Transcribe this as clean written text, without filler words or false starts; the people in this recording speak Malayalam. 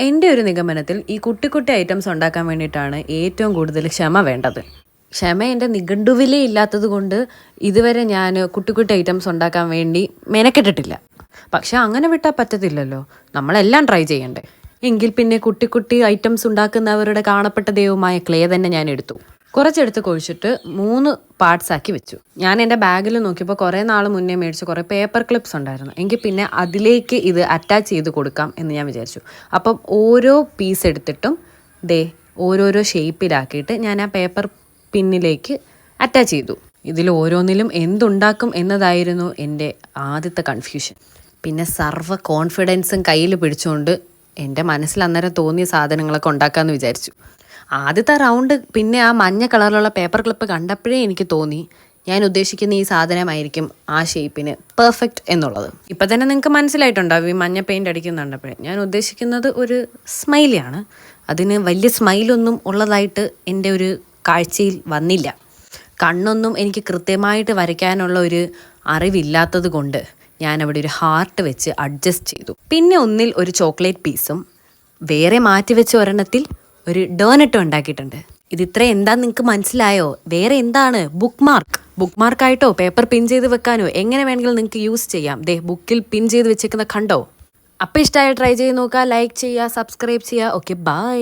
എൻ്റെ ഒരു നിഗമനത്തിൽ ഈ കുട്ടി കുട്ടി ഐറ്റംസ് ഉണ്ടാക്കാൻ വേണ്ടിയിട്ടാണ് ഏറ്റവും കൂടുതൽ ക്ഷമ വേണ്ടത്. ക്ഷമ എൻ്റെ നിഘണ്ടുവിലേ ഇല്ലാത്തത് കൊണ്ട് ഇതുവരെ ഞാൻ കുട്ടി കുട്ടി ഐറ്റംസ് ഉണ്ടാക്കാൻ വേണ്ടി മെനക്കെട്ടിട്ടില്ല. പക്ഷെ അങ്ങനെ വിട്ടാൽ പറ്റത്തില്ലല്ലോ, നമ്മളെല്ലാം ട്രൈ ചെയ്യണ്ടേ. എങ്കിൽ പിന്നെ കുട്ടി കുട്ടി ഐറ്റംസ് ഉണ്ടാക്കുന്നവരുടെ കാണപ്പെട്ട ദൈവമായ ക്ലേ തന്നെ ഞാൻ എടുത്തു. കുറച്ചെടുത്ത് കുഴിച്ചിട്ട് 3 പാർട്സ് ആക്കി വെച്ചു. ഞാൻ എൻ്റെ ബാഗിൽ നോക്കിയപ്പോൾ കുറേ നാൾ മുന്നേ മേടിച്ച കുറേ പേപ്പർ ക്ലിപ്സ് ഉണ്ടായിരുന്നു. എങ്കിൽ പിന്നെ അതിലേക്ക് ഇത് അറ്റാച്ച് ചെയ്ത് കൊടുക്കാം എന്ന് ഞാൻ വിചാരിച്ചു. അപ്പം ഓരോ പീസ് എടുത്തിട്ടും ഓരോരോ ഷേപ്പിലാക്കിയിട്ട് ഞാൻ ആ പേപ്പർ പിന്നിലേക്ക് അറ്റാച്ച് ചെയ്തു. ഇതിൽ ഓരോന്നിലും എന്തുണ്ടാക്കും എന്നതായിരുന്നു എൻ്റെ ആദ്യത്തെ കൺഫ്യൂഷൻ. പിന്നെ സർവ്വ കോൺഫിഡൻസും കയ്യിൽ പിടിച്ചുകൊണ്ട് എൻ്റെ മനസ്സിൽ അന്നേരം തോന്നിയ സാധനങ്ങളൊക്കെ ഉണ്ടാക്കാമെന്ന് വിചാരിച്ചു. ആദ്യത്തെ റൗണ്ട് പിന്നെ ആ മഞ്ഞ കളറിലുള്ള പേപ്പർ ക്ലിപ്പ് കണ്ടപ്പോഴേ എനിക്ക് തോന്നി ഞാൻ ഉദ്ദേശിക്കുന്ന ഈ സാധനമായിരിക്കും ആ ഷേപ്പിന് പെർഫെക്റ്റ് എന്നുള്ളത്. ഇപ്പം തന്നെ നിങ്ങൾക്ക് മനസ്സിലായിട്ടുണ്ടാവും ഈ മഞ്ഞ പെയിൻ്റ് അടിക്കുന്നുണ്ടപ്പോഴേ. ഞാൻ ഉദ്ദേശിക്കുന്നത് ഒരു സ്മൈലിയാണ്. അതിന് വലിയ സ്മൈലൊന്നും ഉള്ളതായിട്ട് എൻ്റെ ഒരു കാഴ്ചയിൽ വന്നില്ല. കണ്ണൊന്നും എനിക്ക് കൃത്യമായിട്ട് വരയ്ക്കാനുള്ള ഒരു അറിവില്ലാത്തത് കൊണ്ട് ഞാൻ അവിടെ ഒരു ഹാർട്ട് വെച്ച് അഡ്ജസ്റ്റ് ചെയ്തു. പിന്നെ ഒന്നിൽ ഒരു ചോക്ലേറ്റ് പീസും വേറെ മാറ്റി വെച്ച ഒരെണ്ണത്തിൽ ഒരു ഡോനറ്റും ഉണ്ടാക്കിയിട്ടുണ്ട്. ഇത് ഇത്ര എന്താന്ന് നിങ്ങൾക്ക് മനസ്സിലായോ? വേറെ എന്താണ്? ബുക്ക് മാർക്കായിട്ടോ പേപ്പർ പിൻ ചെയ്ത് വെക്കാനോ എങ്ങനെ വേണമെങ്കിലും നിങ്ങൾക്ക് യൂസ് ചെയ്യാം. ബുക്കിൽ പിൻ ചെയ്ത് വെച്ചേക്കുന്ന കണ്ടോ? അപ്പം ഇഷ്ടമായി ട്രൈ ചെയ്ത് നോക്കുക, ലൈക്ക് ചെയ്യുക, സബ്സ്ക്രൈബ് ചെയ്യുക. Okay, by.